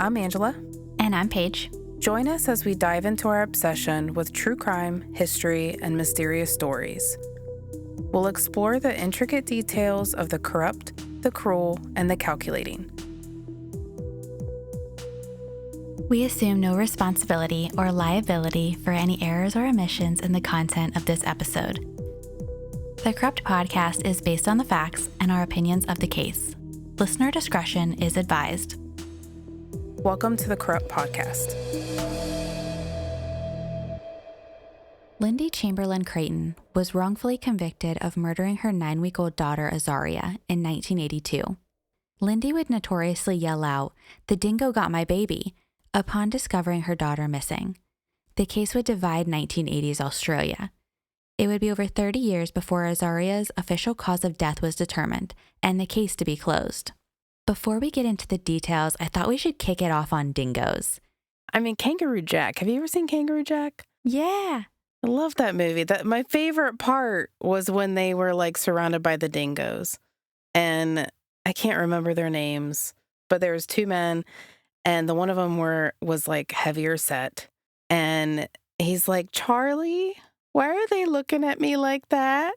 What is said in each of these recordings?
I'm Angela. And I'm Paige. Join us as we dive into our obsession with true crime, history, and mysterious stories. We'll explore the intricate details of the corrupt, the cruel, and the calculating. We assume no responsibility or liability for any errors or omissions in the content of this episode. The Corrupt Podcast is based on the facts and our opinions of the case. Listener discretion is advised. Welcome to the Corrupt Podcast. Lindy Chamberlain-Creighton was wrongfully convicted of murdering her 9-week-old daughter Azaria in 1982. Lindy would notoriously yell out, "The dingo got my baby," upon discovering her daughter missing. The case would divide 1980s Australia. It would be over 30 years before Azaria's official cause of death was determined and the case to be closed. Before we get into the details, I thought we should kick it off on dingoes. Kangaroo Jack. Have you ever seen Kangaroo Jack? Yeah. I love that movie. My favorite part was when they were surrounded by the dingoes. And I can't remember their names, but there was two men. And the one of them was heavier set. And he's like, "Charlie, why are they looking at me like that?"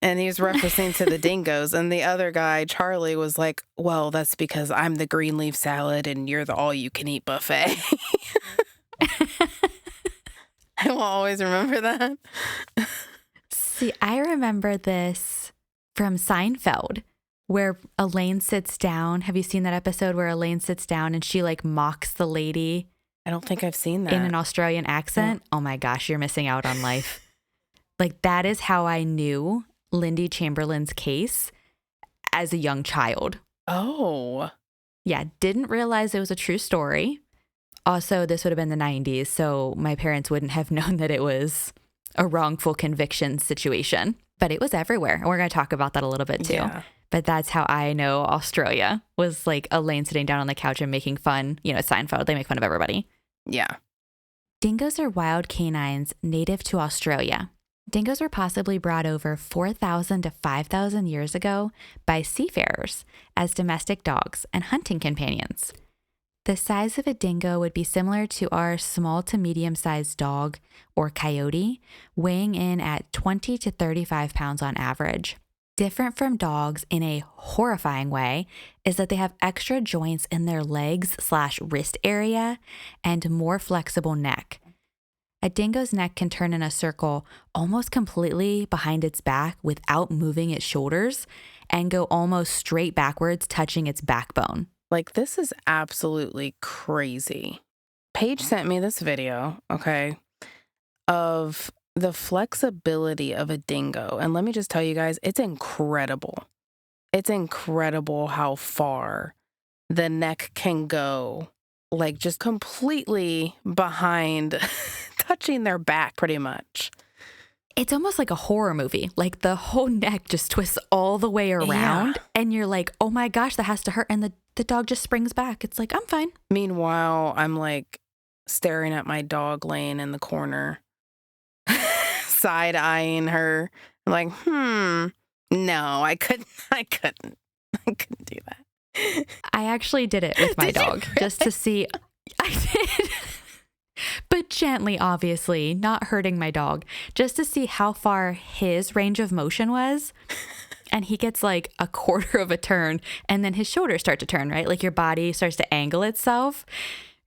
And he was referencing to the dingoes. And the other guy, Charlie, was like, "Well, that's because I'm the green leaf salad and you're the all-you-can-eat buffet." I will always remember that. See, I remember this from Seinfeld, where Elaine sits down. Have you seen that episode where Elaine sits down and she mocks the lady? I don't think I've seen that. In an Australian accent? Oh my gosh, you're missing out on life. That is how I knew Lindy Chamberlain's case as a young child. Oh. Yeah, didn't realize it was a true story. Also, this would have been the 90s, so my parents wouldn't have known that it was a wrongful conviction situation. But it was everywhere, and we're going to talk about that a little bit too. Yeah. But that's how I know Australia was Elaine sitting down on the couch and making fun. You know, Seinfeld, they make fun of everybody. Yeah. Dingoes are wild canines native to Australia. Dingoes were possibly brought over 4,000 to 5,000 years ago by seafarers as domestic dogs and hunting companions. The size of a dingo would be similar to our small to medium-sized dog or coyote, weighing in at 20 to 35 pounds on average. Different from dogs in a horrifying way is that they have extra joints in their legs/wrist area and more flexible neck. A dingo's neck can turn in a circle almost completely behind its back without moving its shoulders and go almost straight backwards, touching its backbone. This is absolutely crazy. Paige sent me this video, okay, of the flexibility of a dingo. And let me just tell you guys, it's incredible. It's incredible how far the neck can go, just completely behind, touching their back pretty much. It's almost like a horror movie. The whole neck just twists all the way around. Yeah. And you're like, oh my gosh, that has to hurt. And the dog just springs back. It's like, I'm fine. Meanwhile, I'm staring at my dog laying in the corner, side-eyeing her. I'm like, no, I couldn't do that. I actually did it with my dog just to see. I did. But gently, obviously, not hurting my dog, just to see how far his range of motion was. And he gets a quarter of a turn, and then his shoulders start to turn, right? Your body starts to angle itself.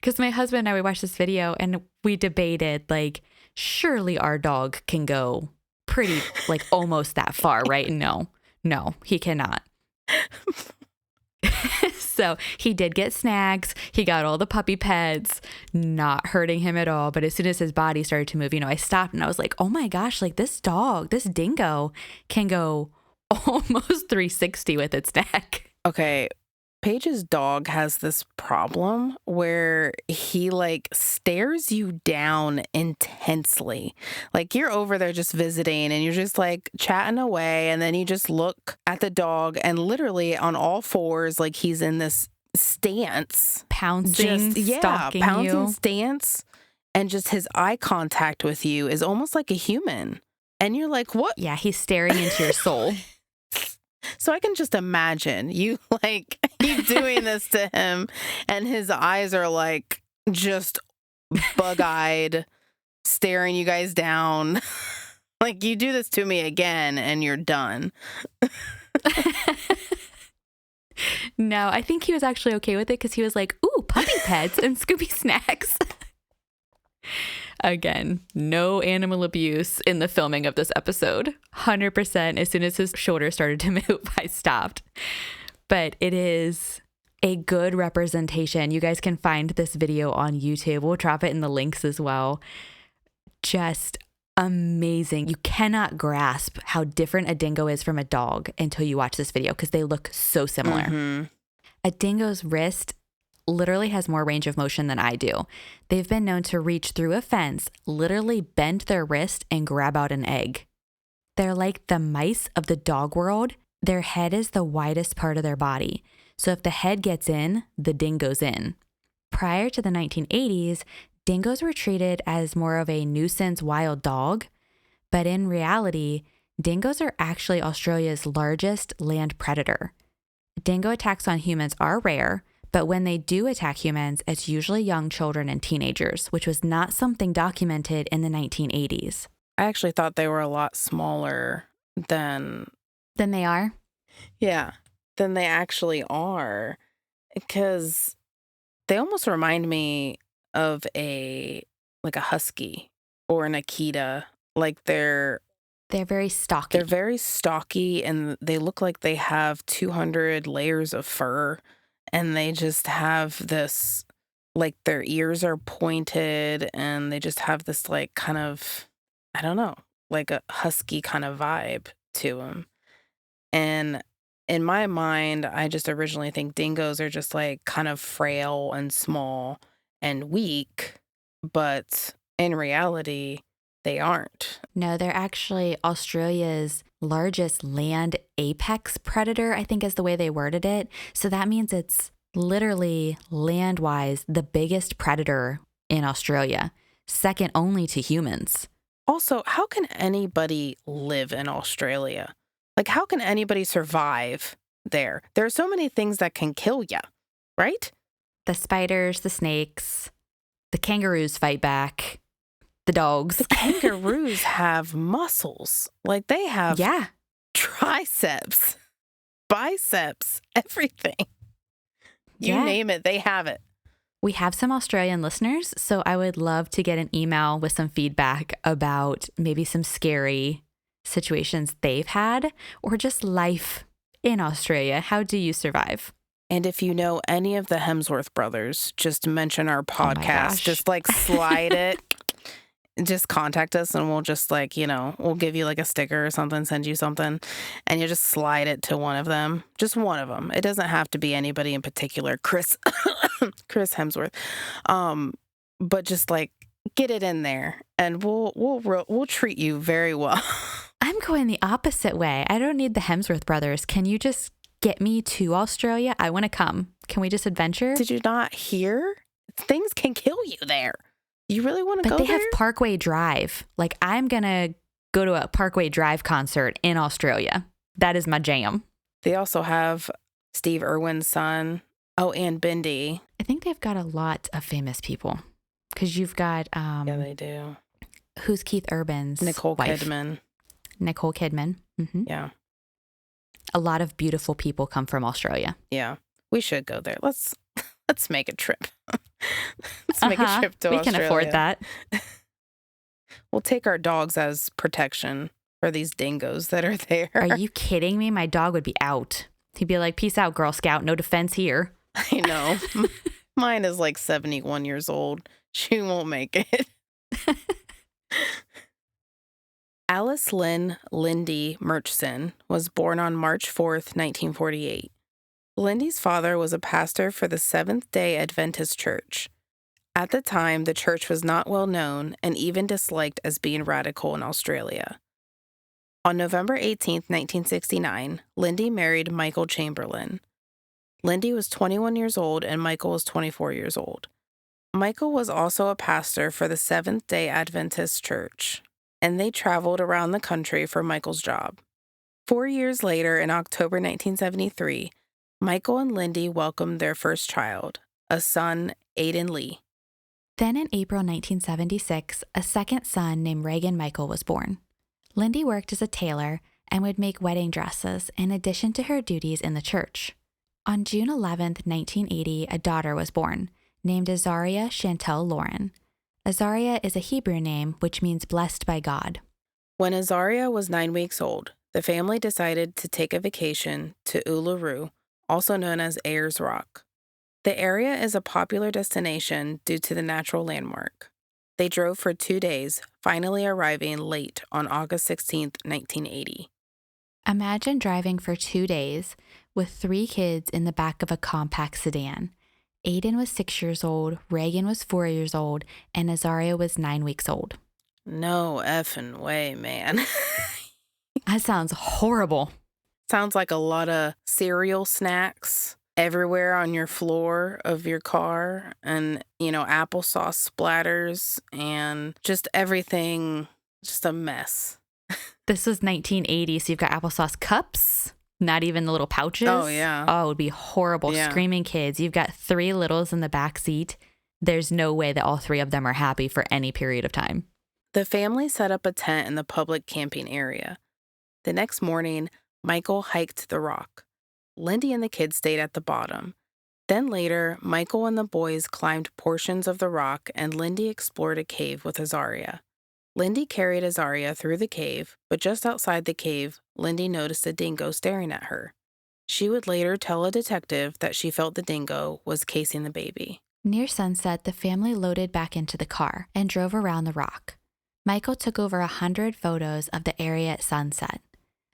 Because my husband and I, we watched this video and we debated, surely our dog can go pretty, almost that far, right? No, he cannot. So he did get snags. He got all the puppy pets, not hurting him at all. But as soon as his body started to move, I stopped and I was like, oh my gosh, this dog, this dingo can go almost 360 with its neck. Okay. Paige's dog has this problem where he stares you down intensely. You're over there just visiting and you're just chatting away, and then you just look at the dog and literally on all fours, he's in this stance. Pouncing, stalking pouncing you. Stance. And just his eye contact with you is almost like a human. And you're like, what? Yeah, he's staring into your soul. So I can just imagine you keep doing this to him. And his eyes are like just bug-eyed, staring you guys down. Like, you do this to me again and you're done. No, I think he was actually okay with it because he was like, ooh, puppy pets and Scooby snacks. Again, no animal abuse in the filming of this episode. 100%. As soon as his shoulder started to move, I stopped. But it is a good representation. You guys can find this video on YouTube. We'll drop it in the links as well. Just amazing. You cannot grasp how different a dingo is from a dog until you watch this video because they look so similar. Mm-hmm. A dingo's wrist literally has more range of motion than I do. They've been known to reach through a fence, literally bend their wrist and grab out an egg. They're like the mice of the dog world. Their head is the widest part of their body. So if the head gets in, the dingo's in. Prior to the 1980s, dingoes were treated as more of a nuisance wild dog, but in reality, dingoes are actually Australia's largest land predator. Dingo attacks on humans are rare, but when they do attack humans, it's usually young children and teenagers, which was not something documented in the 1980s. I actually thought they were a lot smaller than they are? Yeah, than they actually are, because they almost remind me of a husky or an Akita. Like they're very stocky. They're very stocky, and they look like they have 200 layers of fur, and they just have this, like, their ears are pointed, and they just have this, like, kind of, I don't know, like a husky kind of vibe to them. And in my mind, I just originally think dingoes are just, like, kind of frail and small and weak, but in reality, they aren't. No, they're actually Australia's largest land apex predator, I think is the way they worded it. So that means it's literally land-wise the biggest predator in Australia, second only to humans. Also, how can anybody live in Australia? Like, how can anybody survive there? There are so many things that can kill you, right? The spiders, the snakes, the kangaroos fight back. The dogs. The kangaroos have muscles. Like, they have triceps, biceps, everything. You name it, they have it. We have some Australian listeners, so I would love to get an email with some feedback about maybe some scary situations they've had or just life in Australia. How do you survive? And if you know any of the Hemsworth brothers, just mention our podcast. Just like slide it. Just contact us and we'll just we'll give you like a sticker or something, send you something, and you just slide it to one of them. Just one of them. It doesn't have to be anybody in particular. Chris Hemsworth. But just like get it in there and we'll treat you very well. I'm going the opposite way. I don't need the Hemsworth brothers. Can you just get me to Australia? I want to come. Can we just adventure? Did you not hear? Things can kill you there. You really want to go there? But they have Parkway Drive. Like, I'm going to go to a Parkway Drive concert in Australia. That is my jam. They also have Steve Irwin's son. Oh, and Bindi. I think they've got a lot of famous people. Because you've got... yeah, they do. Who's Keith Urban's Nicole wife? Kidman. Nicole Kidman. Mm-hmm. Yeah. A lot of beautiful people come from Australia. Yeah. We should go there. Let's make a trip. Let's make a trip to Australia. We can afford that. We'll take our dogs as protection for these dingoes that are there. Are you kidding me? My dog would be out. He'd be like, peace out, Girl Scout. No defense here. I know. Mine is like 71 years old. She won't make it. Alice Lynn Lindy Murchison was born on March 4th, 1948. Lindy's father was a pastor for the Seventh-day Adventist Church. At the time, the church was not well known and even disliked as being radical in Australia. On November 18, 1969, Lindy married Michael Chamberlain. Lindy was 21 years old and Michael was 24 years old. Michael was also a pastor for the Seventh-day Adventist Church, and they traveled around the country for Michael's job. 4 years later, in October 1973, Michael and Lindy welcomed their first child, a son, Aiden Lee. Then in April 1976, a second son named Reagan Michael was born. Lindy worked as a tailor and would make wedding dresses in addition to her duties in the church. On June 11, 1980, a daughter was born, named Azaria Chantel Lauren. Azaria is a Hebrew name which means blessed by God. When Azaria was 9 weeks old, the family decided to take a vacation to Uluru, also known as Ayers Rock. The area is a popular destination due to the natural landmark. They drove for 2 days, finally arriving late on August 16, 1980. Imagine driving for 2 days with 3 kids in the back of a compact sedan. Aiden was 6 years old, Reagan was 4 years old, and Azaria was 9 weeks old. No effing way, man. That sounds horrible. Sounds like a lot of cereal snacks everywhere on your floor of your car and, applesauce splatters and just everything, just a mess. This was 1980, so you've got applesauce cups, not even the little pouches. Oh, yeah. Oh, it would be horrible. Yeah. Screaming kids. You've got 3 littles in the back seat. There's no way that all 3 of them are happy for any period of time. The family set up a tent in the public camping area. The next morning, Michael hiked the rock. Lindy and the kids stayed at the bottom. Then later, Michael and the boys climbed portions of the rock and Lindy explored a cave with Azaria. Lindy carried Azaria through the cave, but just outside the cave, Lindy noticed a dingo staring at her. She would later tell a detective that she felt the dingo was casing the baby. Near sunset, the family loaded back into the car and drove around the rock. Michael took over 100 photos of the area at sunset.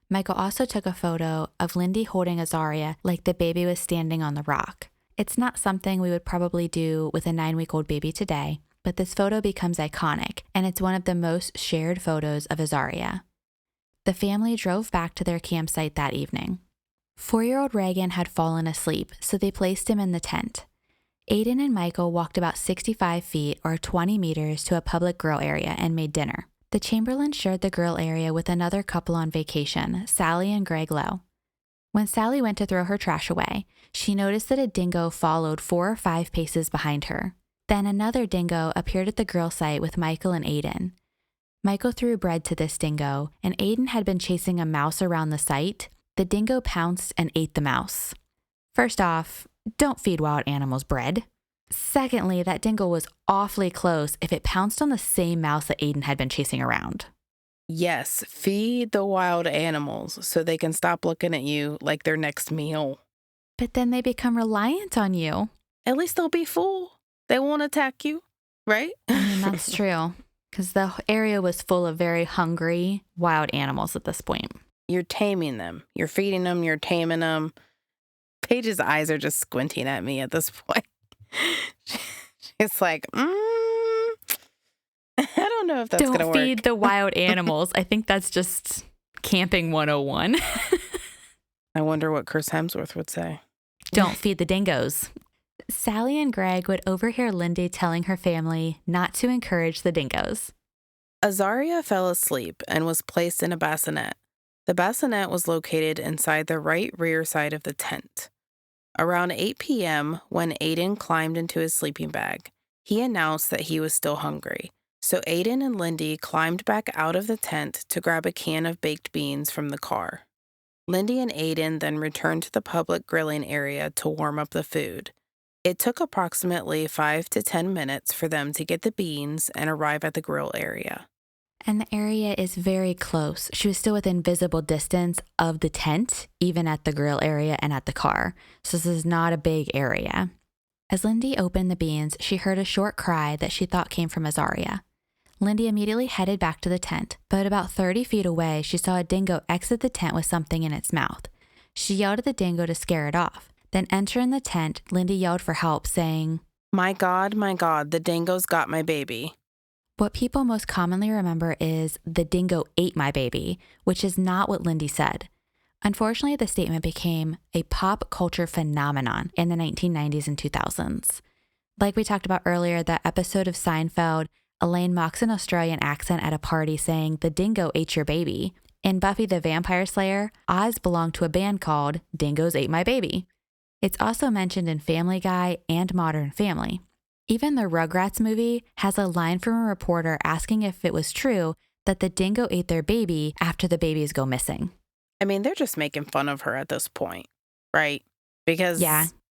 Michael also took a photo of Lindy holding Azaria like the baby was standing on the rock. It's not something we would probably do with a 9-week-old baby today, but this photo becomes iconic, and it's one of the most shared photos of Azaria. The family drove back to their campsite that evening. 4-year-old Reagan had fallen asleep, so they placed him in the tent. Aiden and Michael walked about 65 feet or 20 meters to a public grill area and made dinner. The Chamberlains shared the grill area with another couple on vacation, Sally and Greg Lowe. When Sally went to throw her trash away, she noticed that a dingo followed 4 or 5 paces behind her. Then another dingo appeared at the grill site with Michael and Aiden. Michael threw bread to this dingo, and Aiden had been chasing a mouse around the site. The dingo pounced and ate the mouse. First off, don't feed wild animals bread. Secondly, that dingo was awfully close if it pounced on the same mouse that Aiden had been chasing around. Yes, feed the wild animals so they can stop looking at you like their next meal. But then they become reliant on you. At least they'll be full. They won't attack you, right? I mean, that's true. Because the area was full of very hungry wild animals at this point. You're taming them. You're feeding them. You're taming them. Paige's eyes are just squinting at me at this point. She's like, I don't know if that's going to work. Don't feed the wild animals. I think that's just camping 101. I wonder what Chris Hemsworth would say. Don't feed the dingoes. Sally and Greg would overhear Lindy telling her family not to encourage the dingoes. Azaria fell asleep and was placed in a bassinet. The bassinet was located inside the right rear side of the tent. Around 8 p.m., when Aiden climbed into his sleeping bag, he announced that he was still hungry. So Aiden and Lindy climbed back out of the tent to grab a can of baked beans from the car. Lindy and Aiden then returned to the public grilling area to warm up the food. It took approximately 5 to 10 minutes for them to get the beans and arrive at the grill area. And the area is very close. She was still within visible distance of the tent, even at the grill area and at the car. So this is not a big area. As Lindy opened the beans, she heard a short cry that she thought came from Azaria. Lindy immediately headed back to the tent, but about 30 feet away, she saw a dingo exit the tent with something in its mouth. She yelled at the dingo to scare it off. Then entering the tent, Lindy yelled for help, saying, my God, the dingo's got my baby." What people most commonly remember is the dingo ate my baby, which is not what Lindy said. Unfortunately, the statement became a pop culture phenomenon in the 1990s and 2000s. Like we talked about earlier, that episode of Seinfeld, Elaine mocks an Australian accent at a party saying, "The dingo ate your baby." In Buffy the Vampire Slayer, Oz belonged to a band called Dingoes Ate My Baby. It's also mentioned in Family Guy and Modern Family. Even the Rugrats movie has a line from a reporter asking if it was true that the dingo ate their baby after the babies go missing. I mean, they're just making fun of her at this point, right? Because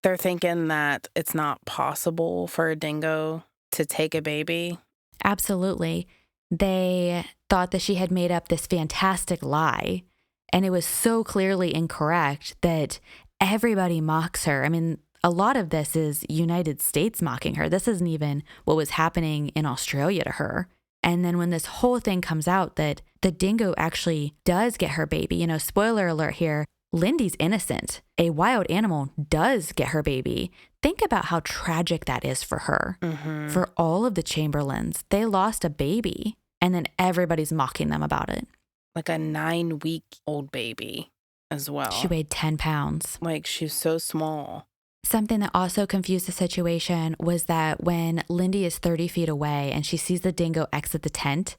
they're thinking that it's not possible for a dingo to take a baby. Absolutely. They thought that she had made up this fantastic lie, and it was so clearly incorrect that everybody mocks her. I mean, a lot of this is United States mocking her. This isn't even what was happening in Australia to her. And then when this whole thing comes out that the dingo actually does get her baby, spoiler alert here, Lindy's innocent. A wild animal does get her baby. Think about how tragic that is for her. Mm-hmm. For all of the Chamberlains, they lost a baby, and then everybody's mocking them about it. Like a 9-week-old baby as well. She weighed 10 pounds. Like, she's so small. Something that also confused the situation was that when Lindy is 30 feet away and she sees the dingo exit the tent,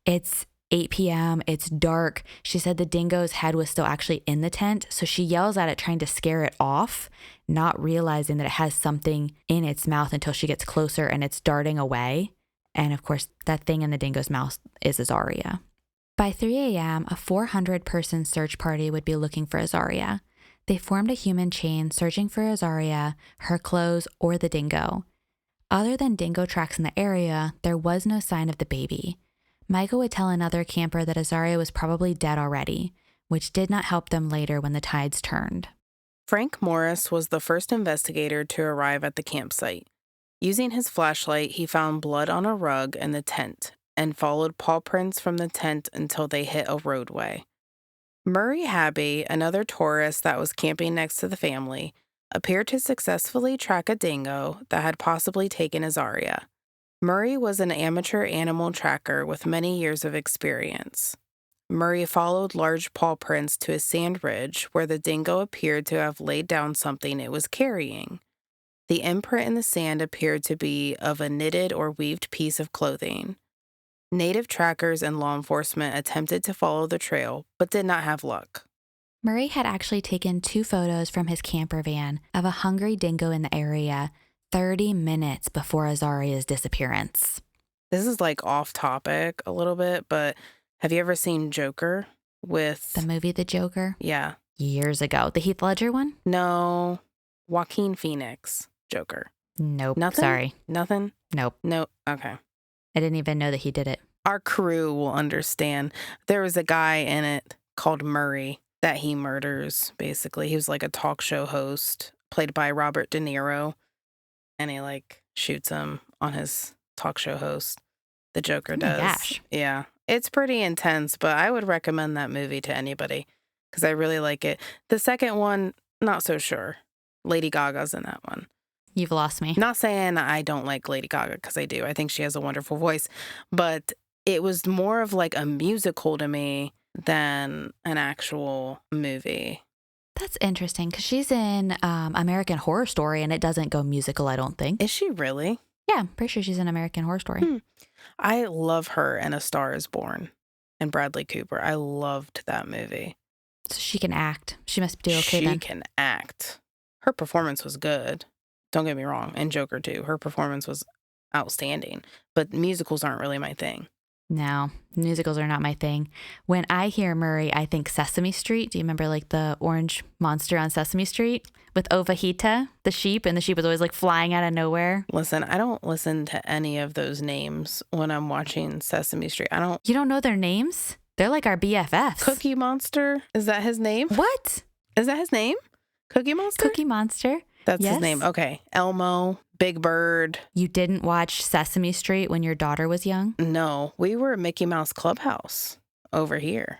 it's 8 p.m., it's dark. She said the dingo's head was still actually in the tent, so she yells at it trying to scare it off, not realizing that it has something in its mouth until she gets closer and it's darting away. And of course, that thing in the dingo's mouth is Azaria. By 3 a.m., a 400-person search party would be looking for Azaria. They formed a human chain searching for Azaria, her clothes, or the dingo. Other than dingo tracks in the area, there was no sign of the baby. Michael would tell another camper that Azaria was probably dead already, which did not help them later when the tides turned. Frank Morris was the first investigator to arrive at the campsite. Using his flashlight, he found blood on a rug in the tent and followed paw prints from the tent until they hit a roadway. Murray Habby, another tourist that was camping next to the family, appeared to successfully track a dingo that had possibly taken Azaria. Murray was an amateur animal tracker with many years of experience. Murray followed large paw prints to a sand ridge where the dingo appeared to have laid down something it was carrying. The imprint in the sand appeared to be of a knitted or weaved piece of clothing. Native trackers and law enforcement attempted to follow the trail, but did not have luck. Murray had actually taken 2 photos from his camper van of a hungry dingo in the area 30 minutes before Azaria's disappearance. This is like off topic a little bit, but have you ever seen Joker with... The movie The Joker? Yeah. Years ago. The Heath Ledger one? No. Joaquin Phoenix Joker. Nope. Nothing? Sorry. Nothing? Nope. No. Okay. I didn't even know that he did it. Our crew will understand. There was a guy in it called Murray that he murders, basically. He was like a talk show host, played by Robert De Niro. And he shoots him on his talk show host. The Joker does. Oh my gosh. Yeah. It's pretty intense, but I would recommend that movie to anybody because I really like it. The second one, not so sure. Lady Gaga's in that one. You've lost me. Not saying I don't like Lady Gaga because I do. I think she has a wonderful voice. But it was more of like a musical to me than an actual movie. That's interesting because she's in American Horror Story and it doesn't go musical, I don't think. Is she really? Yeah, I'm pretty sure she's in American Horror Story. I love her in A Star is Born and Bradley Cooper. I loved that movie. So she can act. She must do okay then. She can act. Her performance was good. Don't get me wrong. And Joker too. Her performance was outstanding. But musicals aren't really my thing. No, musicals are not my thing. When I hear Murray, I think Sesame Street. Do you remember the orange monster on Sesame Street with Ovahita, the sheep, and the sheep was always flying out of nowhere? Listen, I don't listen to any of those names when I'm watching Sesame Street. You don't know their names? They're like our BFFs. Cookie Monster? Is that his name? What? Is that his name? Cookie Monster? Cookie Monster. That's yes. his name. Okay. Elmo, Big Bird. You didn't watch Sesame Street when your daughter was young? No, we were at Mickey Mouse Clubhouse over here.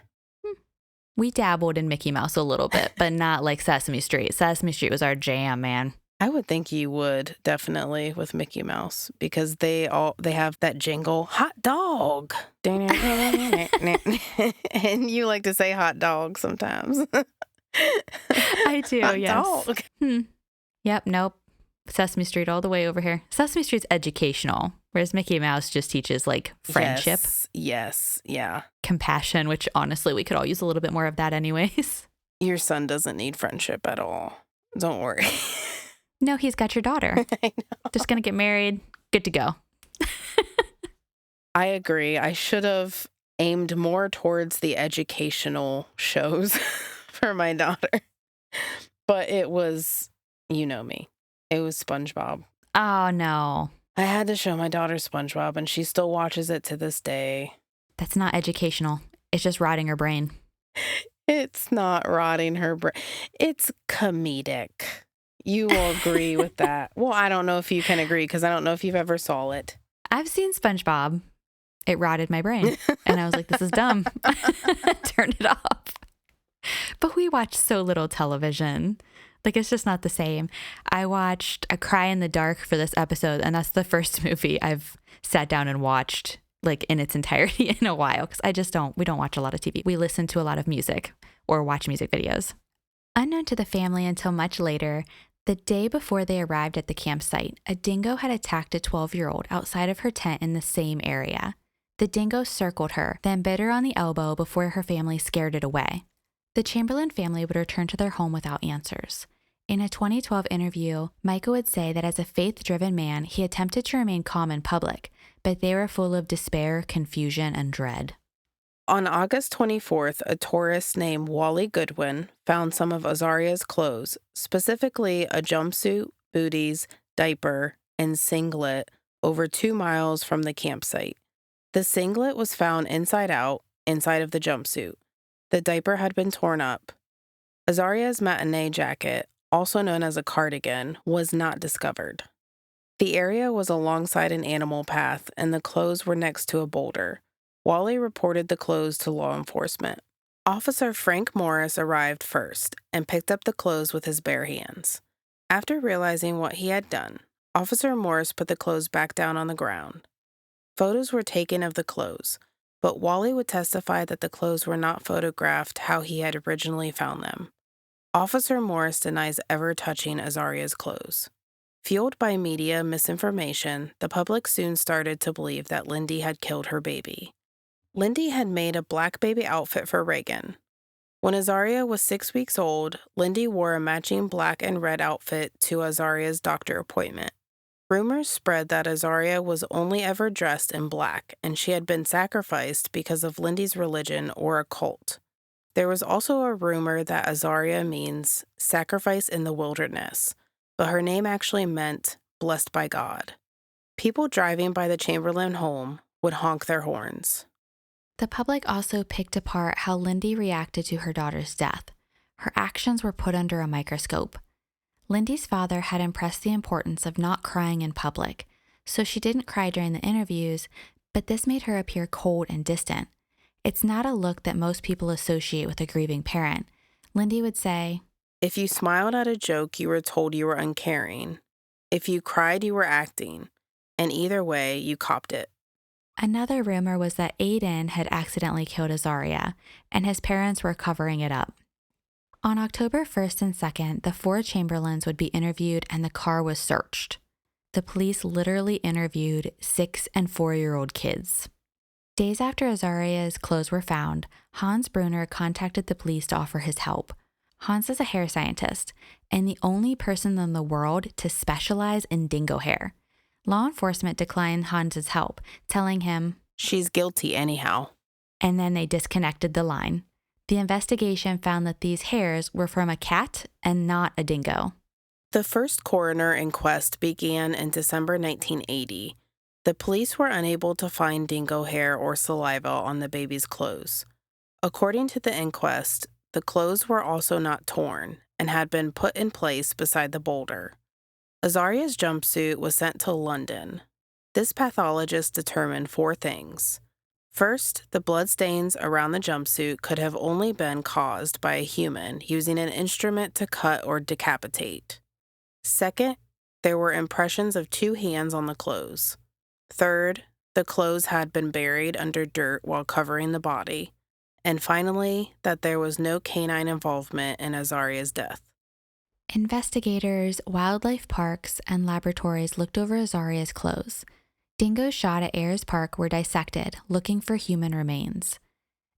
We dabbled in Mickey Mouse a little bit, but not like Sesame Street. Sesame Street was our jam, man. I would think you would definitely with Mickey Mouse because they have that jingle, hot dog. And you like to say hot dog sometimes. I do, hot yes. Dog. Yep, nope. Sesame Street all the way over here. Sesame Street's educational, whereas Mickey Mouse just teaches friendship. Yes, yeah. Compassion, which honestly we could all use a little bit more of that anyways. Your son doesn't need friendship at all. Don't worry. No, he's got your daughter. I know. Just going to get married. Good to go. I agree. I should have aimed more towards the educational shows for my daughter. But it was, you know me, it was SpongeBob. Oh, no. I had to show my daughter SpongeBob, and she still watches it to this day. That's not educational. It's just rotting her brain. It's not rotting her brain. It's comedic. You will agree with that. Well, I don't know if you can agree because I don't know if you've ever saw it. I've seen SpongeBob. It rotted my brain. And I was like, this is dumb. Turn it off. But we watch so little television. Like, it's just not the same. I watched A Cry in the Dark for this episode, and that's the first movie I've sat down and watched, like, in its entirety in a while, because we don't watch a lot of TV. We listen to a lot of music or watch music videos. Unknown to the family until much later, the day before they arrived at the campsite, a dingo had attacked a 12-year-old outside of her tent in the same area. The dingo circled her, then bit her on the elbow before her family scared it away. The Chamberlain family would return to their home without answers. In a 2012 interview, Michael would say that as a faith-driven man, he attempted to remain calm in public, but they were full of despair, confusion, and dread. On August 24th, a tourist named Wally Goodwin found some of Azaria's clothes, specifically a jumpsuit, booties, diaper, and singlet, over 2 miles from the campsite. The singlet was found inside out, inside of the jumpsuit. The diaper had been torn up. Azaria's matinee jacket, also known as a cardigan, was not discovered. The area was alongside an animal path, and the clothes were next to a boulder. Wally reported the clothes to law enforcement. Officer Frank Morris arrived first and picked up the clothes with his bare hands. After realizing what he had done, Officer Morris put the clothes back down on the ground. Photos were taken of the clothes, but Wally would testify that the clothes were not photographed how he had originally found them. Officer Morris denies ever touching Azaria's clothes. Fueled by media misinformation, the public soon started to believe that Lindy had killed her baby. Lindy had made a black baby outfit for Reagan. When Azaria was 6 weeks old, Lindy wore a matching black and red outfit to Azaria's doctor appointment. Rumors spread that Azaria was only ever dressed in black, and she had been sacrificed because of Lindy's religion or a cult. There was also a rumor that Azaria means sacrifice in the wilderness, but her name actually meant blessed by God. People driving by the Chamberlain home would honk their horns. The public also picked apart how Lindy reacted to her daughter's death. Her actions were put under a microscope. Lindy's father had impressed the importance of not crying in public, so she didn't cry during the interviews, but this made her appear cold and distant. It's not a look that most people associate with a grieving parent. Lindy would say, "If you smiled at a joke, you were told you were uncaring. If you cried, you were acting. And either way, you copped it." Another rumor was that Aiden had accidentally killed Azaria, and his parents were covering it up. On October 1st and 2nd, the 4 Chamberlains would be interviewed and the car was searched. The police literally interviewed 6 and 4-year-old kids. Days after Azaria's clothes were found, Hans Brunner contacted the police to offer his help. Hans is a hair scientist and the only person in the world to specialize in dingo hair. Law enforcement declined Hans's help, telling him, "She's guilty anyhow." And then they disconnected the line. The investigation found that these hairs were from a cat and not a dingo. The first coroner inquest began in December 1980. The police were unable to find dingo hair or saliva on the baby's clothes. According to the inquest, the clothes were also not torn and had been put in place beside the boulder. Azaria's jumpsuit was sent to London. This pathologist determined 4 things. First, the bloodstains around the jumpsuit could have only been caused by a human using an instrument to cut or decapitate. Second, there were impressions of 2 hands on the clothes. Third, the clothes had been buried under dirt while covering the body. And finally, that there was no canine involvement in Azaria's death. Investigators, wildlife parks, and laboratories looked over Azaria's clothes. Dingoes shot at Ayers Park were dissected, looking for human remains.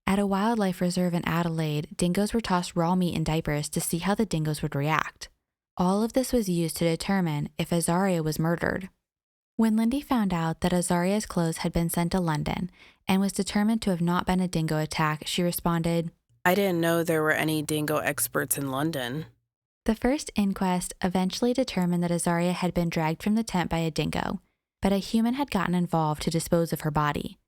At a wildlife reserve in Adelaide, dingoes were tossed raw meat in diapers to see how the dingoes would react. All of this was used to determine if Azaria was murdered. When Lindy found out that Azaria's clothes had been sent to London and was determined to have not been a dingo attack, she responded, "I didn't know there were any dingo experts in London." The first inquest eventually determined that Azaria had been dragged from the tent by a dingo, but a human had gotten involved to dispose of her body.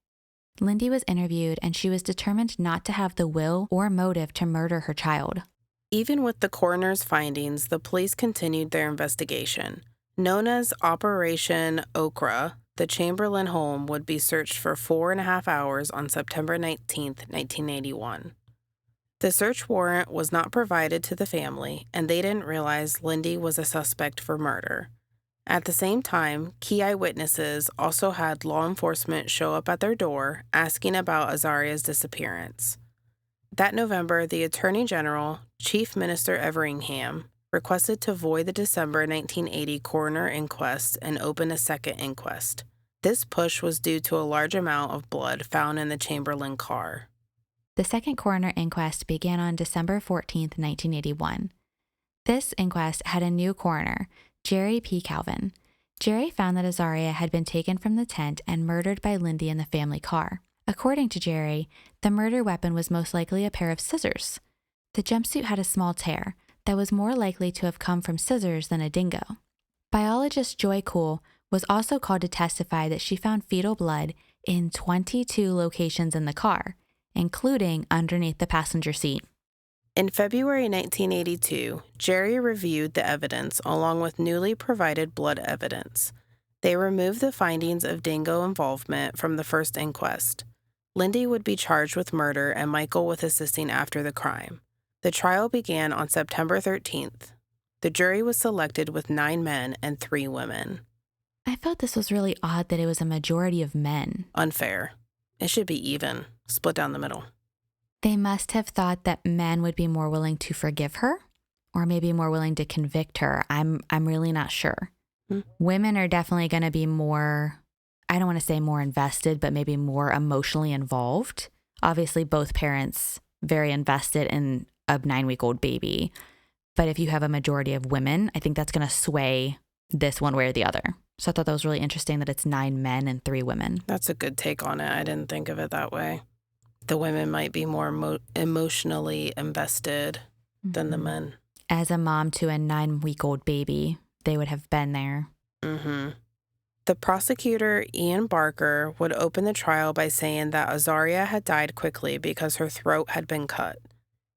Lindy was interviewed and she was determined not to have the will or motive to murder her child. Even with the coroner's findings, the police continued their investigation. Known as Operation Okra, the Chamberlain home would be searched for 4.5 hours on September 19, 1981. The search warrant was not provided to the family, and they didn't realize Lindy was a suspect for murder. At the same time, key eyewitnesses also had law enforcement show up at their door asking about Azaria's disappearance. That November, the Attorney General, Chief Minister Everingham, requested to void the December 1980 coroner inquest and open a second inquest. This push was due to a large amount of blood found in the Chamberlain car. The second coroner inquest began on December 14, 1981. This inquest had a new coroner, Jerry P. Calvin. Jerry found that Azaria had been taken from the tent and murdered by Lindy in the family car. According to Jerry, the murder weapon was most likely a pair of scissors. The jumpsuit had a small tear that was more likely to have come from scissors than a dingo. Biologist Joy Cool was also called to testify that she found fetal blood in 22 locations in the car, including underneath the passenger seat. In February 1982, Jerry reviewed the evidence along with newly provided blood evidence. They removed the findings of dingo involvement from the first inquest. Lindy would be charged with murder and Michael with assisting after the crime. The trial began on September 13th. The jury was selected with 9 men and 3 women. I felt this was really odd that it was a majority of men. Unfair. It should be even, split down the middle. They must have thought that men would be more willing to forgive her, or maybe more willing to convict her. I'm really not sure. Women are definitely going to be more, I don't want to say more invested, but maybe more emotionally involved. Obviously, both parents very invested in a 9-week-old baby. But if you have a majority of women, I think that's going to sway this one way or the other. So I thought that was really interesting that it's 9 men and 3 women. That's a good take on it. I didn't think of it that way. The women might be more emotionally invested than the men. As a mom to a 9-week-old baby, they would have been there. The prosecutor, Ian Barker, would open the trial by saying that Azaria had died quickly because her throat had been cut.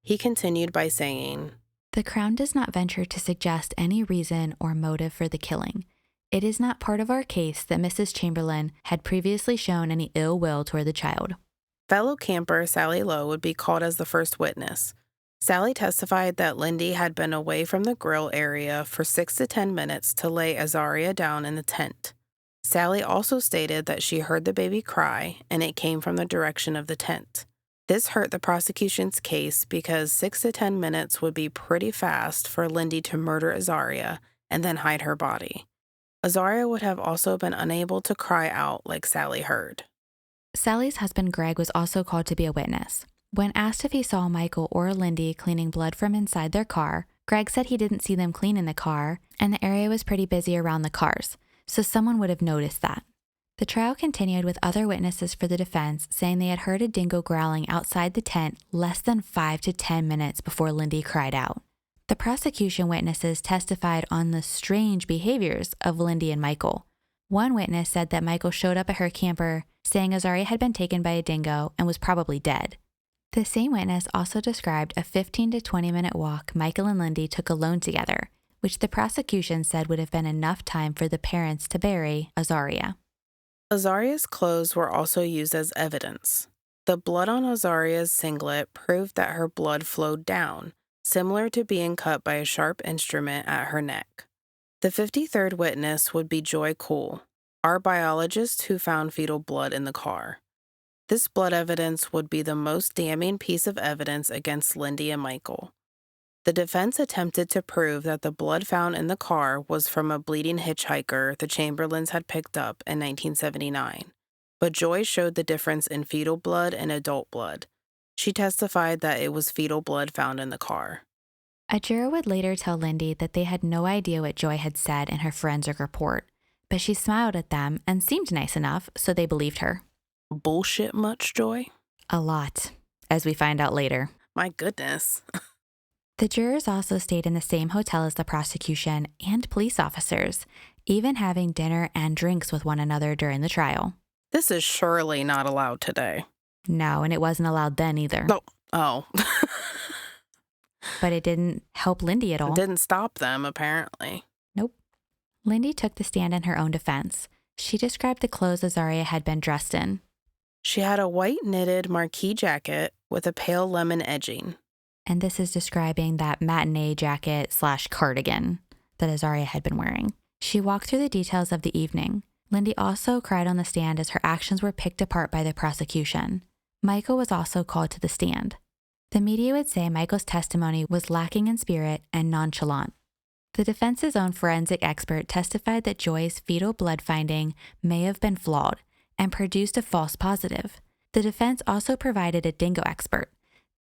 He continued by saying, "The Crown does not venture to suggest any reason or motive for the killing. It is not part of our case that Mrs. Chamberlain had previously shown any ill will toward the child." Fellow camper Sally Lowe would be called as the first witness. Sally testified that Lindy had been away from the grill area for 6 to 10 minutes to lay Azaria down in the tent. Sally also stated that she heard the baby cry and it came from the direction of the tent. This hurt the prosecution's case because 6 to 10 minutes would be pretty fast for Lindy to murder Azaria and then hide her body. Azaria would have also been unable to cry out like Sally heard. Sally's husband Greg was also called to be a witness. When asked if he saw Michael or Lindy cleaning blood from inside their car, Greg said he didn't see them clean in the car, and the area was pretty busy around the cars, so someone would have noticed that. The trial continued with other witnesses for the defense saying they had heard a dingo growling outside the tent less than 5 to 10 minutes before Lindy cried out. The prosecution witnesses testified on the strange behaviors of Lindy and Michael. One witness said that Michael showed up at her camper saying Azaria had been taken by a dingo and was probably dead. The same witness also described a 15 to 20-minute walk Michael and Lindy took alone together, which the prosecution said would have been enough time for the parents to bury Azaria. Azaria's clothes were also used as evidence. The blood on Azaria's singlet proved that her blood flowed down, similar to being cut by a sharp instrument at her neck. The 53rd witness would be Joy Cool, our biologist who found fetal blood in the car. This blood evidence would be the most damning piece of evidence against Lindy and Michael. The defense attempted to prove that the blood found in the car was from a bleeding hitchhiker the Chamberlains had picked up in 1979, but Joy showed the difference in fetal blood and adult blood. She testified that it was fetal blood found in the car. A juror would later tell Lindy that they had no idea what Joy had said in her forensic report, but she smiled at them and seemed nice enough, so they believed her. Bullshit much, Joy? A lot, as we find out later. My goodness. The jurors also stayed in the same hotel as the prosecution and police officers, even having dinner and drinks with one another during the trial. This is surely not allowed today. No, and it wasn't allowed then either. No. Oh. But it didn't help Lindy at all. It didn't stop them, apparently. Nope. Lindy took the stand in her own defense. She described the clothes Azaria had been dressed in. She had a white knitted marquee jacket with a pale lemon edging. And this is describing that matinee jacket / cardigan that Azaria had been wearing. She walked through the details of the evening. Lindy also cried on the stand as her actions were picked apart by the prosecution. Michael was also called to the stand. The media would say Michael's testimony was lacking in spirit and nonchalant. The defense's own forensic expert testified that Joy's fetal blood finding may have been flawed and produced a false positive. The defense also provided a dingo expert.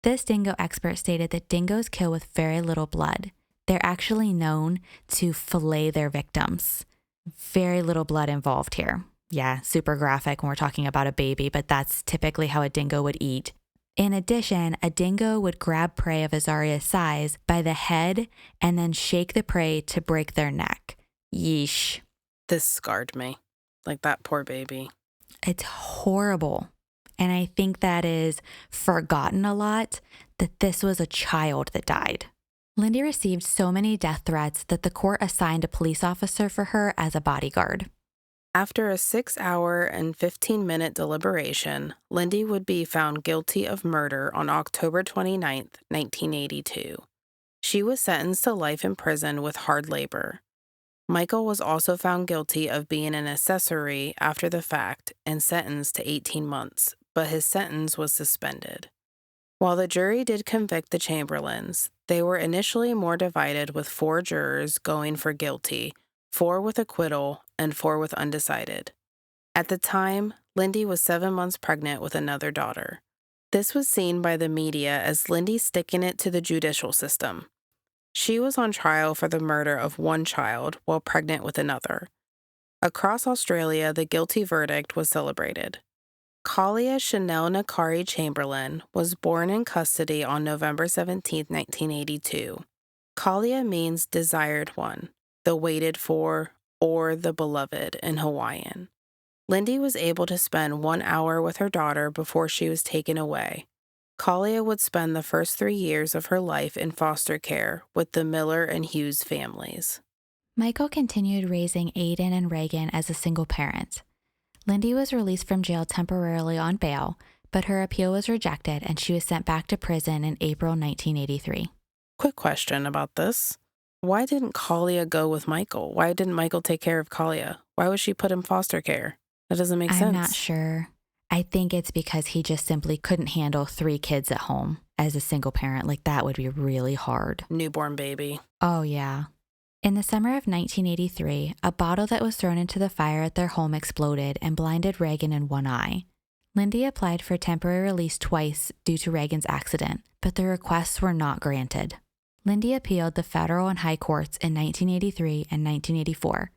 This dingo expert stated that dingoes kill with very little blood. They're actually known to fillet their victims. Very little blood involved here. Yeah, super graphic when we're talking about a baby, but that's typically how a dingo would eat. In addition, a dingo would grab prey of Azaria's size by the head and then shake the prey to break their neck. Yeesh. This scarred me. Like that poor baby. It's horrible. And I think that is forgotten a lot, that this was a child that died. Lindy received so many death threats that the court assigned a police officer for her as a bodyguard. After a 6-hour and 15-minute deliberation, Lindy would be found guilty of murder on October 29, 1982. She was sentenced to life in prison with hard labor. Michael was also found guilty of being an accessory after the fact and sentenced to 18 months, but his sentence was suspended. While the jury did convict the Chamberlains, they were initially more divided, with 4 jurors going for guilty, 4 with acquittal, and 4 with undecided. At the time, Lindy was 7 months pregnant with another daughter. This was seen by the media as Lindy sticking it to the judicial system. She was on trial for the murder of one child while pregnant with another. Across Australia, the guilty verdict was celebrated. Kalia Chanel Nakari Chamberlain was born in custody on November 17, 1982. Kalia means desired one, the waited for, or the beloved in Hawaiian. Lindy was able to spend 1 hour with her daughter before she was taken away. Kalia would spend the first 3 years of her life in foster care with the Miller and Hughes families. Michael continued raising Aiden and Reagan as a single parent. Lindy was released from jail temporarily on bail, but her appeal was rejected and she was sent back to prison in April 1983. Quick question about this. Why didn't Kalia go with Michael? Why didn't Michael take care of Kalia? Why was she put in foster care? That doesn't make sense. I'm not sure. I think it's because he just simply couldn't handle 3 kids at home as a single parent. Like, that would be really hard. Newborn baby. Oh, yeah. In the summer of 1983, a bottle that was thrown into the fire at their home exploded and blinded Reagan in one eye. Lindy applied for temporary release twice due to Reagan's accident, but the requests were not granted. Lindy appealed the federal and high courts in 1983 and 1984,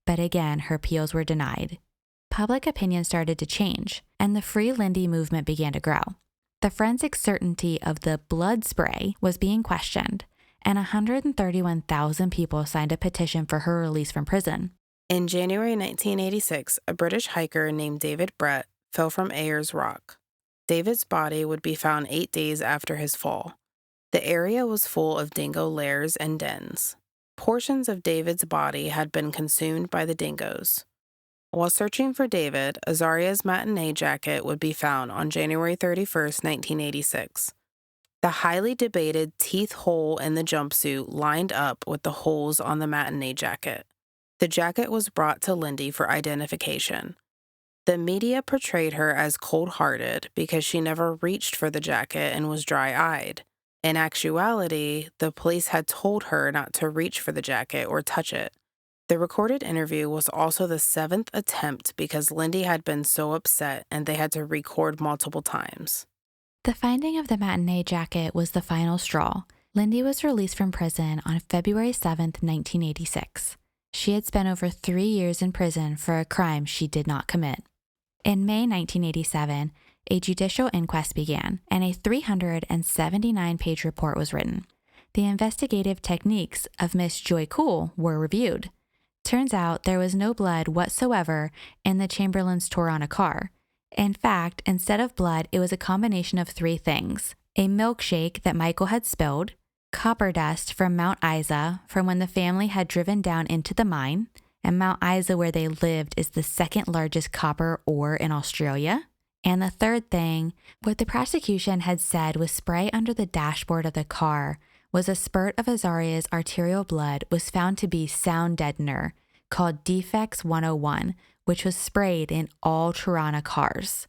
but again, her appeals were denied. Public opinion started to change, and the Free Lindy movement began to grow. The forensic certainty of the blood spray was being questioned, and 131,000 people signed a petition for her release from prison. In January 1986, a British hiker named David Brett fell from Ayers Rock. David's body would be found 8 days after his fall. The area was full of dingo lairs and dens. Portions of David's body had been consumed by the dingoes. While searching for David, Azaria's matinee jacket would be found on January 31, 1986. The highly debated teeth hole in the jumpsuit lined up with the holes on the matinee jacket. The jacket was brought to Lindy for identification. The media portrayed her as cold-hearted because she never reached for the jacket and was dry-eyed. In actuality, the police had told her not to reach for the jacket or touch it. The recorded interview was also the 7th attempt because Lindy had been so upset and they had to record multiple times. The finding of the matinee jacket was the final straw, Lindy was released from prison on February 7th, 1986. She had spent over 3 years in prison for a crime she did not commit. In May 1987, a judicial inquest began, and a 379-page report was written. The investigative techniques of Miss Joy Cool were reviewed. Turns out there was no blood whatsoever in the Chamberlain's Torana car. In fact, instead of blood, it was a combination of 3 things: a milkshake that Michael had spilled, copper dust from Mount Isa from when the family had driven down into the mine, and Mount Isa, where they lived, is the second largest copper ore in Australia. And the third thing, what the prosecution had said was spray under the dashboard of the car was a spurt of Azaria's arterial blood was found to be sound deadener called Defects 101, which was sprayed in all Torana cars.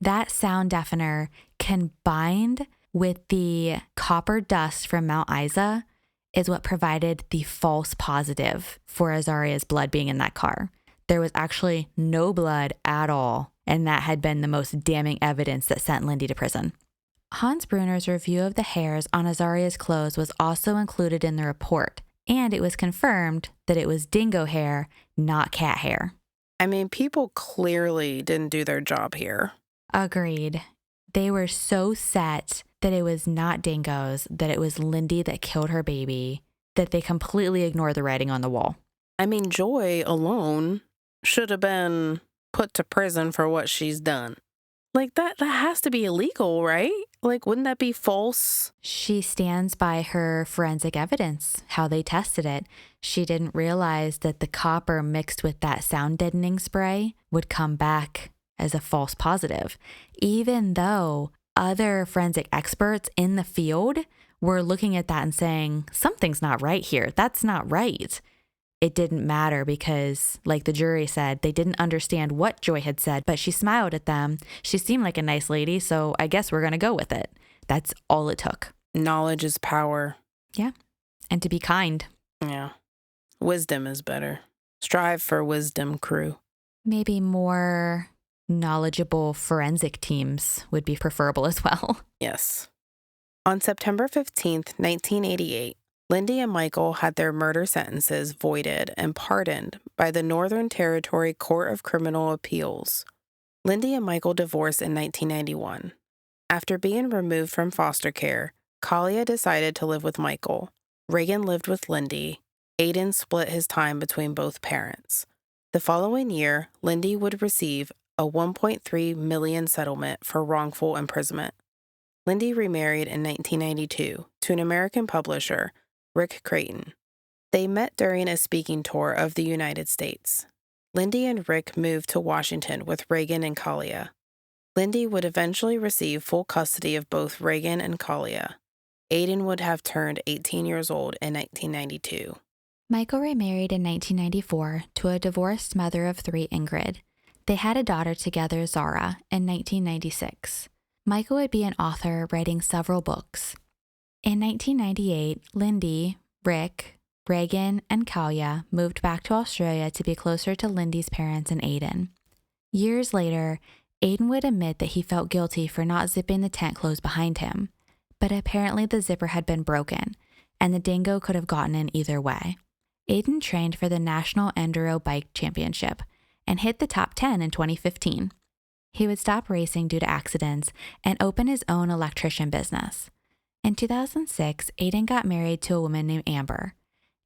That sound deafener combined with the copper dust from Mount Isa is what provided the false positive for Azaria's blood being in that car. There was actually no blood at all, and that had been the most damning evidence that sent Lindy to prison. Hans Brunner's review of the hairs on Azaria's clothes was also included in the report, and it was confirmed that it was dingo hair, not cat hair. I mean, people clearly didn't do their job here. Agreed. They were so set that it was not dingoes, that it was Lindy that killed her baby, that they completely ignored the writing on the wall. I mean, Joy alone should have been put to prison for what she's done. Like, that has to be illegal, right? Like, wouldn't that be false? She stands by her forensic evidence, how they tested it. She didn't realize that the copper mixed with that sound deadening spray would come back as a false positive, even though other forensic experts in the field were looking at that and saying, something's not right here. That's not right. It didn't matter because, like the jury said, they didn't understand what Joy had said, but she smiled at them. She seemed like a nice lady, so I guess we're going to go with it. That's all it took. Knowledge is power. Yeah. And to be kind. Yeah. Wisdom is better. Strive for wisdom, crew. Maybe more knowledgeable forensic teams would be preferable as well. Yes. On September 15th, 1988, Lindy and Michael had their murder sentences voided and pardoned by the Northern Territory Court of Criminal Appeals. Lindy and Michael divorced in 1991. After being removed from foster care, Kalia decided to live with Michael. Reagan lived with Lindy. Aiden split his time between both parents. The following year, Lindy would receive a $1.3 million settlement for wrongful imprisonment. Lindy remarried in 1992 to an American publisher, Rick Creighton. They met during a speaking tour of the United States. Lindy and Rick moved to Washington with Reagan and Kalia. Lindy would eventually receive full custody of both Reagan and Kalia. Aiden would have turned 18 years old in 1992. Michael remarried in 1994 to a divorced mother of 3, Ingrid. They had a daughter together, Zara, in 1996. Michael would be an author, writing several books. In 1998, Lindy, Rick, Reagan, and Kalia moved back to Australia to be closer to Lindy's parents and Aiden. Years later, Aiden would admit that he felt guilty for not zipping the tent closed behind him, but apparently the zipper had been broken, and the dingo could have gotten in either way. Aiden trained for the National Enduro Bike Championship and hit the top 10 in 2015. He would stop racing due to accidents and open his own electrician business. In 2006, Aiden got married to a woman named Amber.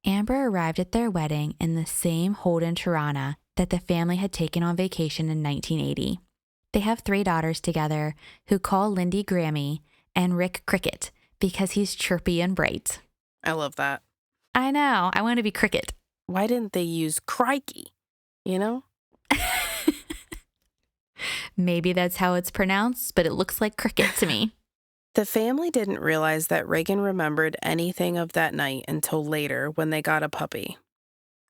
Amber arrived at their wedding in the same Holden Torana that the family had taken on vacation in 1980. They have 3 daughters together who call Lindy Grammy and Rick Cricket because he's chirpy and bright. I love that. I know. I want to be Cricket. Why didn't they use Crikey? You know? Maybe that's how it's pronounced, but it looks like cricket to me. The family didn't realize that Reagan remembered anything of that night until later when they got a puppy.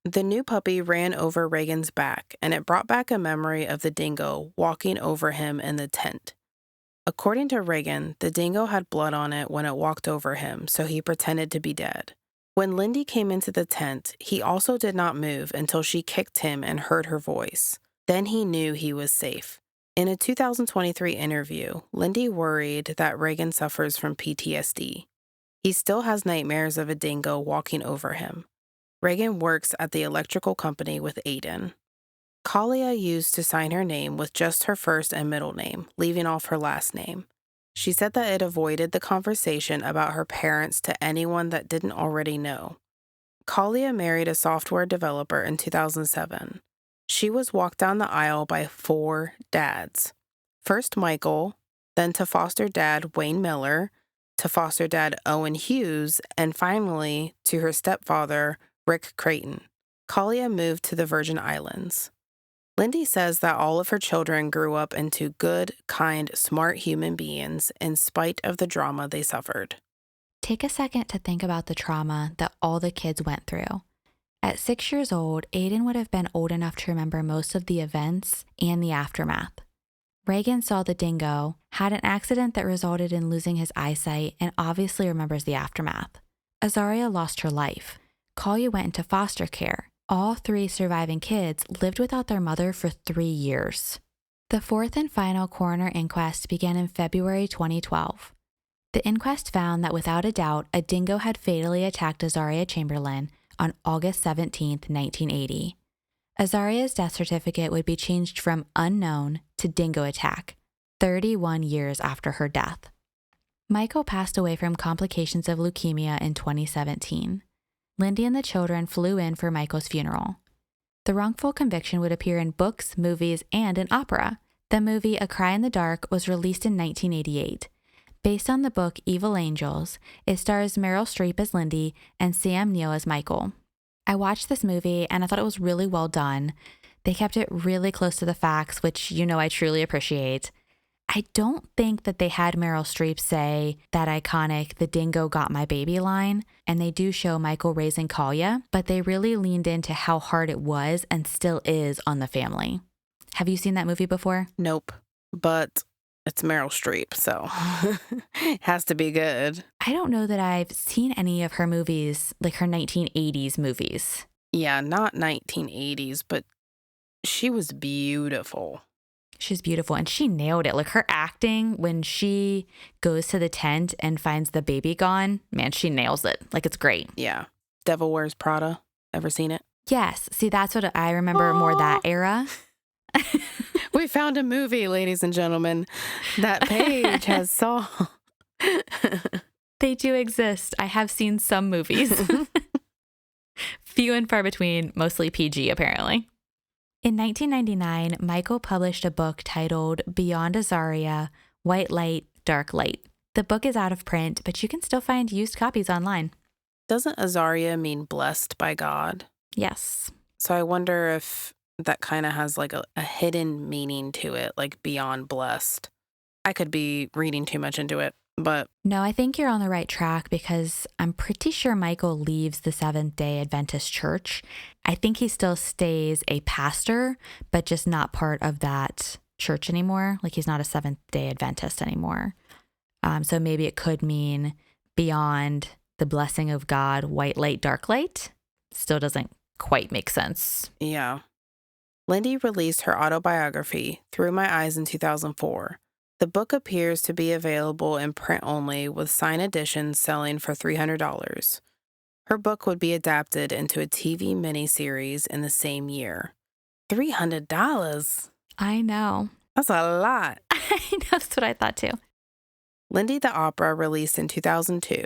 The new puppy ran over Reagan's back, and it brought back a memory of the dingo walking over him in the tent. According to Reagan, the dingo had blood on it when it walked over him, so he pretended to be dead. When Lindy came into the tent, he also did not move until she kicked him and heard her voice. Then he knew he was safe. In a 2023 interview, Lindy worried that Reagan suffers from PTSD. He still has nightmares of a dingo walking over him. Reagan works at the electrical company with Aiden. Kalia used to sign her name with just her first and middle name, leaving off her last name. She said that it avoided the conversation about her parents to anyone that didn't already know. Kalia married a software developer in 2007. She was walked down the aisle by 4 dads. First Michael, then to foster dad Wayne Miller, to foster dad Owen Hughes, and finally to her stepfather Rick Creighton. Kalia moved to the Virgin Islands. Lindy says that all of her children grew up into good, kind, smart human beings in spite of the drama they suffered. Take a second to think about the trauma that all the kids went through. At 6 years old, Aiden would have been old enough to remember most of the events and the aftermath. Reagan saw the dingo, had an accident that resulted in losing his eyesight, and obviously remembers the aftermath. Azaria lost her life. Kalia went into foster care. All 3 surviving kids lived without their mother for 3 years. The 4th and final coroner inquest began in February 2012. The inquest found that without a doubt, a dingo had fatally attacked Azaria Chamberlain on August 17, 1980. Azaria's death certificate would be changed from unknown to dingo attack, 31 years after her death. Michael passed away from complications of leukemia in 2017. Lindy and the children flew in for Michael's funeral. The wrongful conviction would appear in books, movies, and an opera. The movie A Cry in the Dark was released in 1988. Based on the book Evil Angels, it stars Meryl Streep as Lindy and Sam Neill as Michael. I watched this movie and I thought it was really well done. They kept it really close to the facts, which I truly appreciate. I don't think that they had Meryl Streep say that iconic "the dingo got my baby" line, and they do show Michael raising Kalia, but they really leaned into how hard it was and still is on the family. Have you seen that movie before? Nope, but it's Meryl Streep, so it has to be good. I don't know that I've seen any of her movies, like her 1980s movies. Yeah, not 1980s, but she was beautiful. She's beautiful, and she nailed it. Like her acting when she goes to the tent and finds the baby gone, man, she nails it. Like it's great. Yeah. Devil Wears Prada. Ever seen it? Yes. See, that's what I remember more that era. We found a movie, ladies and gentlemen, that Paige has saw. They do exist. I have seen some movies. Few and far between, mostly PG, apparently. In 1999, Michael published a book titled Beyond Azaria, White Light, Dark Light. The book is out of print, but you can still find used copies online. Doesn't Azaria mean blessed by God? Yes. So I wonder if that kind of has like a hidden meaning to it, like beyond blessed. I could be reading too much into it, but... No, I think you're on the right track because I'm pretty sure Michael leaves the Seventh-day Adventist Church. I think he still stays a pastor, but just not part of that church anymore. Like he's not a Seventh-day Adventist anymore. So maybe it could mean beyond the blessing of God, white light, dark light. Still doesn't quite make sense. Yeah. Lindy released her autobiography, Through My Eyes, in 2004. The book appears to be available in print only, with signed editions selling for $300. Her book would be adapted into a TV miniseries in the same year. $300? I know. That's a lot. I know, that's what I thought too. Lindy the Opera, released in 2002.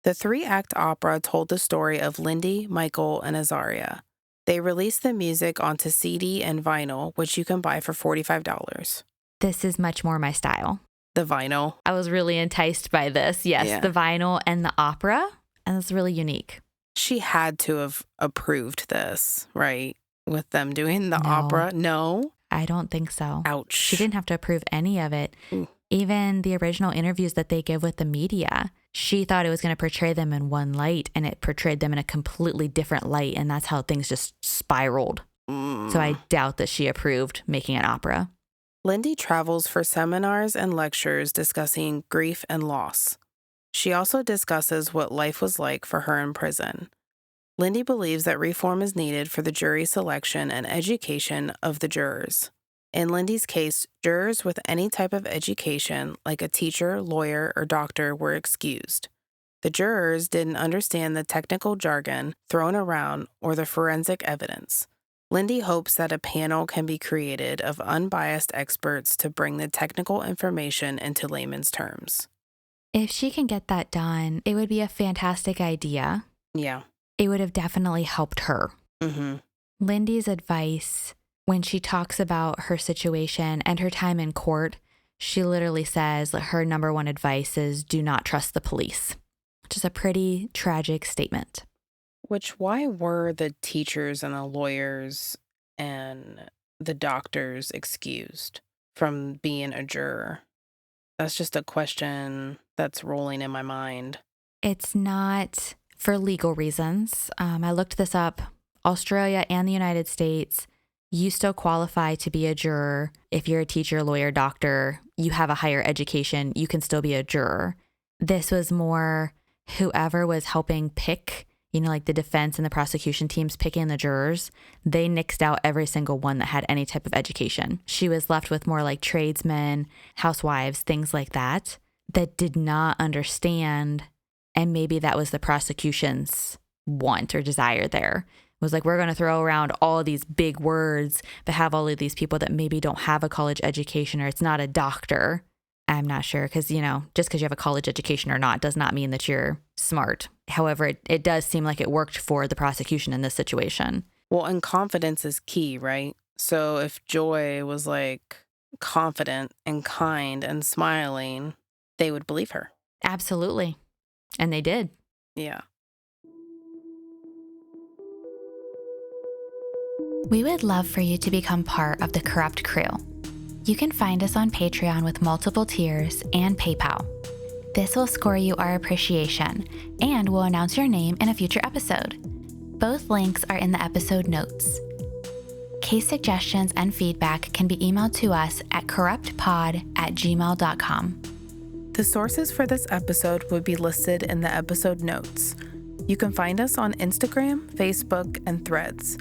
The 3-act opera told the story of Lindy, Michael, and Azaria. They released the music onto CD and vinyl, which you can buy for $45. This is much more my style. The vinyl. I was really enticed by this. Yes, Yeah. The vinyl and the opera. And it's really unique. She had to have approved this, right? With them doing the No. opera? No? I don't think so. Ouch. She didn't have to approve any of it. Ooh. Even the original interviews that they give with the media, she thought it was going to portray them in one light, and it portrayed them in a completely different light, and that's how things just spiraled. So I doubt that she approved making an opera. Lindy travels for seminars and lectures discussing grief and loss. She also discusses what life was like for her in prison. Lindy believes that reform is needed for the jury selection and education of the jurors. In Lindy's case, jurors with any type of education, like a teacher, lawyer, or doctor, were excused. The jurors didn't understand the technical jargon thrown around or the forensic evidence. Lindy hopes that a panel can be created of unbiased experts to bring the technical information into layman's terms. If she can get that done, it would be a fantastic idea. Yeah. It would have definitely helped her. Mm-hmm. Lindy's advice, when she talks about her situation and her time in court, she literally says that her number one advice is do not trust the police, which is a pretty tragic statement. Why were the teachers and the lawyers and the doctors excused from being a juror? That's just a question that's rolling in my mind. It's not for legal reasons. I looked this up. Australia and the United States, you still qualify to be a juror. If you're a teacher, lawyer, doctor, you have a higher education, you can still be a juror. This was more whoever was helping pick, like the defense and the prosecution teams picking the jurors, they nixed out every single one that had any type of education. She was left with more like tradesmen, housewives, things like that did not understand. And maybe that was the prosecution's want or desire there. It was like, we're going to throw around all of these big words, but have all of these people that maybe don't have a college education or it's not a doctor. I'm not sure because, just because you have a college education or not does not mean that you're smart. However, it does seem like it worked for the prosecution in this situation. Well, and confidence is key, right? So if Joy was like confident and kind and smiling, they would believe her. Absolutely. And they did. Yeah. We would love for you to become part of the Corrupt crew. You can find us on Patreon with multiple tiers and PayPal. This will score you our appreciation and will announce your name in a future episode. Both links are in the episode notes. Case suggestions and feedback can be emailed to us at corruptpod@gmail.com. The sources for this episode would be listed in the episode notes. You can find us on Instagram, Facebook, and Threads.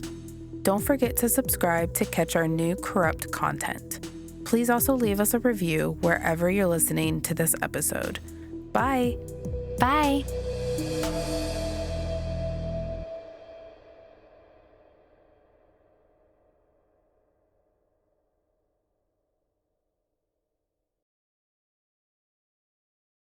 Don't forget to subscribe to catch our new Corrupt content. Please also leave us a review wherever you're listening to this episode. Bye. Bye.